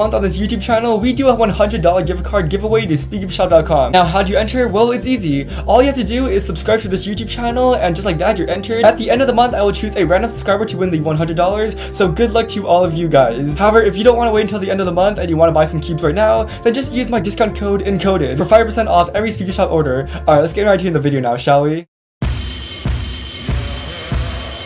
On this YouTube channel, we do a $100 gift card giveaway to speakupshop.com. Now, how do you enter? Well, it's easy. All you have to do is subscribe to this YouTube channel, and just like that, you're entered. At the end of the month, I will choose a random subscriber to win the $100, so good luck to all of you guys. However, if you don't want to wait until the end of the month and you want to buy some cubes right now, then just use my discount code ENCODED for 5% off every Speaker Shop order. Alright, let's get right into the video now, shall we?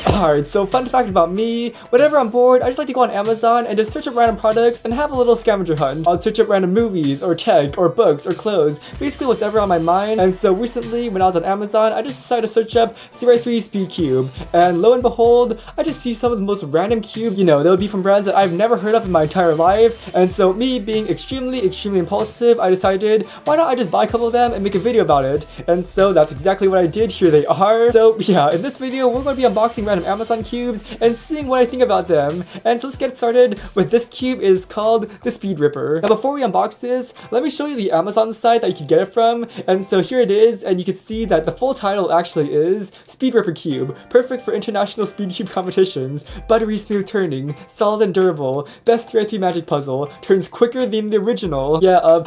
Alright, so fun fact about me, whenever I'm bored, I just like to go on Amazon and just search up random products and have a little scavenger hunt. I'll search up random movies, or tech, or books, or clothes, basically whatever on my mind. And so recently, when I was on Amazon, I just decided to search up 3x3 Speed Cube. And lo and behold, I just see some of the most random cubes, you know, they'll be from brands that I've never heard of in my entire life. And so me being extremely impulsive, I decided, why not I just buy a couple of them and make a video about it? And so that's exactly what I did. Here they are. So yeah, in this video, we're going to be unboxing random Amazon cubes and seeing what I think about them. And so let's get started with this cube. It is called the Speed Ripper. Now before we unbox this, let me show you the Amazon site that you can get it from. And so here it is, and you can see that the full title actually is Speed Ripper Cube, perfect for international speed cube competitions, buttery smooth turning, solid and durable, best 3x3 magic puzzle, turns quicker than the original. Yeah,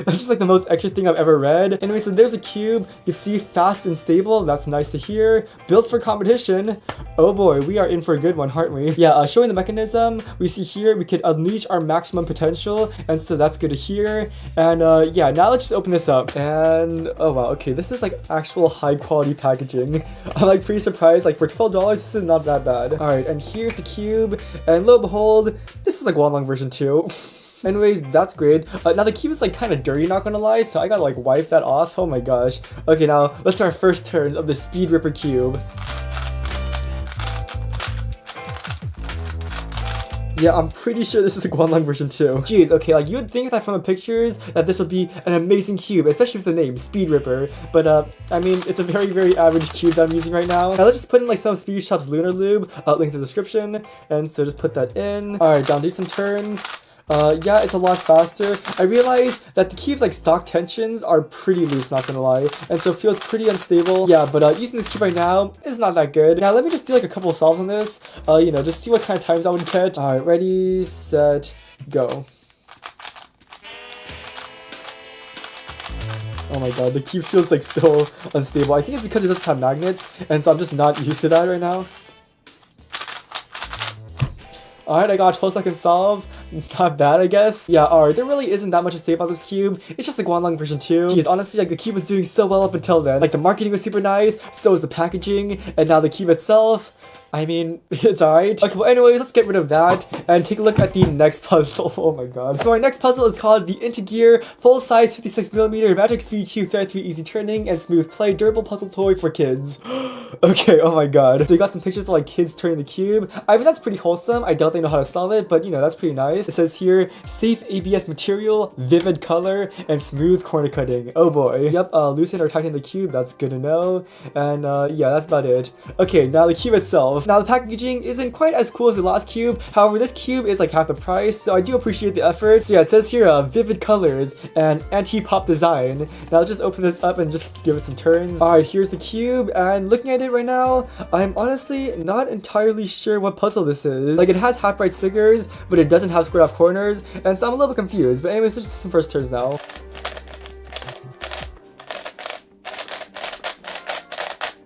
that's just like the most extra thing I've ever read. Anyway, so there's a cube. You see, fast and stable. That's nice to hear. Built for competition. Oh boy, we are in for a good one, aren't we? Yeah, showing the mechanism, we see here we can unleash our maximum potential, and so that's good to hear. And yeah, now let's just open this up. And oh wow, okay, this is like actual high quality packaging. I'm like pretty surprised. Like for $12, this is not that bad. All right, and here's the cube. And lo and behold, this is like one long version too. Anyways, that's great. Now the cube is like kind of dirty, not gonna lie, so I gotta like wipe that off. Oh my gosh. Okay, now let's start our first turns of the Speed Ripper cube. Yeah, I'm pretty sure this is the Guanlong version too. Jeez, okay, like you would think that from the pictures that this would be an amazing cube, especially with the name, Speed Ripper. But I mean, it's a very average cube that I'm using right now. Now let's just put in like some Speed Shop's Lunar Lube, link in the description. And so just put that in. Alright, down, do some turns. Yeah, it's a lot faster. I realized that the cube's like stock tensions are pretty loose, not gonna lie, and so it feels pretty unstable. Yeah, but using this cube right now is not that good. Now let me just do like a couple of solves on this, you know, just see what kind of times I would get. Alright, ready, set, go. Oh my god, the cube feels like so unstable. I think it's because it doesn't have magnets, and so I'm just not used to that right now. Alright, I got a 12-second solve. Not bad, I guess. Yeah, alright, there really isn't that much to say about this cube. It's just the Guanlong version 2. Jeez, honestly, like the cube was doing so well up until then. Like the marketing was super nice, so was the packaging, and now the cube itself, I mean, it's alright. Okay, well anyways, let's get rid of that and take a look at the next puzzle. Oh my god. So our next puzzle is called the Integear Full-Size 56mm Magic Speed Cube 3x3 Easy Turning and Smooth Play Durable Puzzle Toy for Kids. Okay, oh my god. So you got some pictures of like kids turning the cube. I mean, that's pretty wholesome. I doubt they know how to solve it, but you know, that's pretty nice. It says here, safe ABS material, vivid color, and smooth corner cutting. Oh boy. Yep, loosen or tighten the cube, that's good to know. And yeah, that's about it. Okay, now the cube itself. Now the packaging isn't quite as cool as the last cube. However, this cube is like half the price, so I do appreciate the effort. So yeah, it says here, vivid colors and anti-pop design. Now let's just open this up and just give it some turns. Alright, here's the cube, and looking at it right now, I'm honestly not entirely sure what puzzle this is. Like it has half bright stickers, but it doesn't have squared off corners, and so I'm a little bit confused. But anyways, let's just do some first turns now.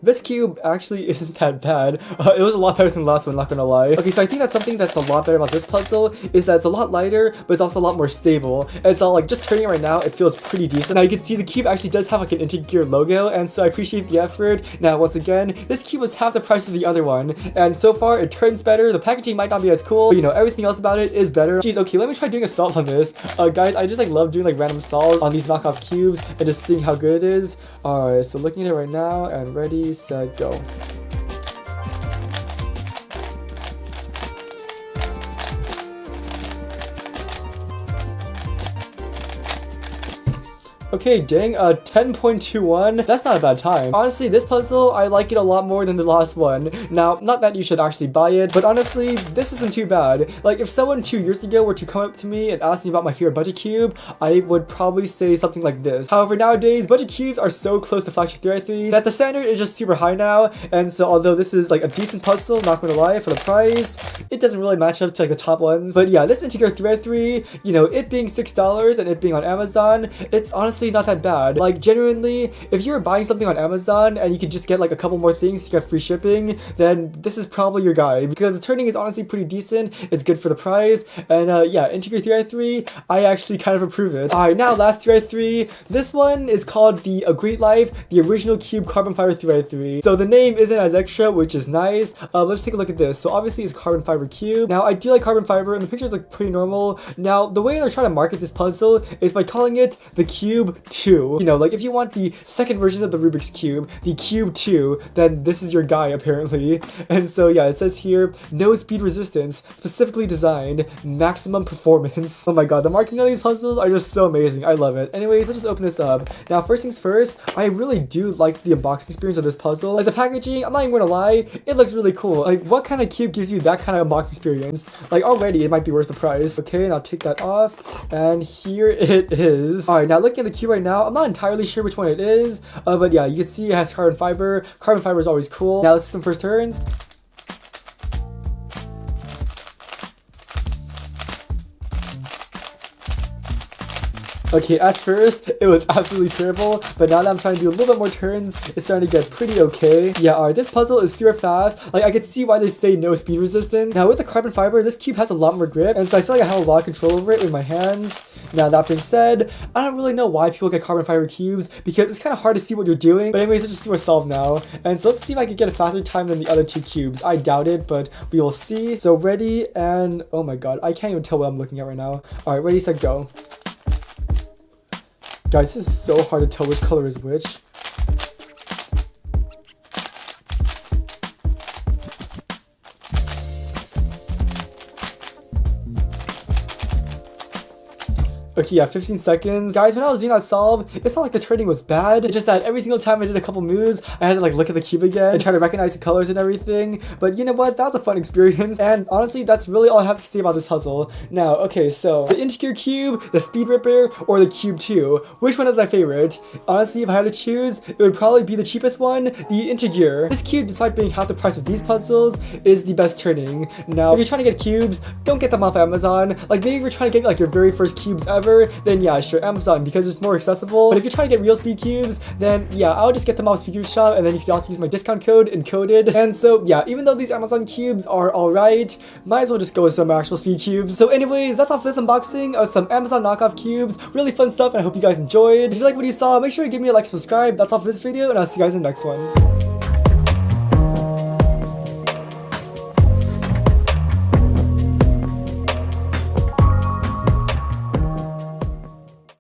This cube actually isn't that bad. It was a lot better than the last one, not gonna lie. Okay, so I think that's something that's a lot better about this puzzle is that it's a lot lighter, but it's also a lot more stable. And so like just turning it right now, it feels pretty decent. Now you can see the cube actually does have like an Integear logo, and so I appreciate the effort. Now once again, this cube was half the price of the other one, and so far it turns better. The packaging might not be as cool, but you know, everything else about it is better. Jeez, okay, let me try doing a solve on this. Guys, I just like love doing like random solves on these knockoff cubes and just seeing how good it is. Alright, so looking at it right now, and ready, set, go. Okay, dang, 10.21. That's not a bad time. Honestly, this puzzle, I like it a lot more than the last one. Now, not that you should actually buy it, but honestly, this isn't too bad. Like, if someone 2 years ago were to come up to me and ask me about my favorite budget cube, I would probably say something like this. However, nowadays, budget cubes are so close to flagship 3i3s that the standard is just super high now, and so although this is like a decent puzzle, not gonna lie, for the price, it doesn't really match up to like the top ones. But yeah, this Integer 3i3, you know, it being $6 and it being on Amazon, it's honestly not that bad. Like, genuinely, if you were buying something on Amazon and you could just get like a couple more things to get free shipping, then this is probably your guy, because the turning is honestly pretty decent, it's good for the price, and yeah, Integer 3i3, I actually kind of approve it. Alright, now last 3i3, this one is called the A Great Life, the original cube carbon fiber 3i3. So the name isn't as extra, which is nice. Let's take a look at this. So obviously it's carbon fiber cube. Now I do like carbon fiber, and the pictures look pretty normal. Now the way they're trying to market this puzzle is by calling it the Cube 2. You know, like if you want the second version of the Rubik's Cube, the Cube 2, then this is your guy apparently. And so yeah, it says here, no speed resistance, specifically designed, maximum performance. Oh my god, the marketing on these puzzles are just so amazing. I love it. Anyways, let's just open this up. Now first things first, I really do like the unboxing experience of this puzzle. Like the packaging, I'm not even gonna lie, it looks really cool. Like what kind of cube gives you that kind of unboxing experience? Like already it might be worth the price. Okay, now take that off, and here it is. Alright, now looking at the cube right now, I'm not entirely sure which one it is, but yeah, you can see it has carbon fiber. Carbon fiber is always cool. Now let's see some first turns. Okay, at first, it was absolutely terrible, but now that I'm trying to do a little bit more turns, it's starting to get pretty okay. Yeah, alright, this puzzle is super fast. Like, I can see why they say no speed resistance. Now, with the carbon fiber, this cube has a lot more grip, and so I feel like I have a lot of control over it with my hands. Now, that being said, I don't really know why people get carbon fiber cubes, because it's kind of hard to see what you're doing. But anyways, let's just do a solve now. And so let's see if I can get a faster time than the other two cubes. I doubt it, but we will see. So ready, and oh my god, I can't even tell what I'm looking at right now. Alright, ready, set, go. Guys, this is so hard to tell which color is which. Okay, yeah, 15 seconds. Guys, when I was doing that solve, it's not like the turning was bad. It's just that every single time I did a couple moves, I had to like look at the cube again and try to recognize the colors and everything. But you know what? That was a fun experience. And honestly, that's really all I have to say about this puzzle. Now, okay, so the Integer Cube, the Speed Ripper, or the Cube 2. Which one is my favorite? Honestly, if I had to choose, it would probably be the cheapest one, the Integer. This cube, despite being half the price of these puzzles, is the best turning. Now, if you're trying to get cubes, don't get them off Amazon. Like, maybe if you're trying to get like your very first cubes ever, then yeah, sure, Amazon, because it's more accessible. But if you're trying to get real speed cubes, then yeah, I'll just get them off Speed Cube Shop, and then you can also use my discount code encoded. And so yeah, even though these Amazon cubes are alright, might as well just go with some actual speed cubes. So anyways, that's all for this unboxing of some Amazon knockoff cubes. Really fun stuff, and I hope you guys enjoyed. If you like what you saw, make sure you give me a like, subscribe. That's all for this video, and I'll see you guys in the next one.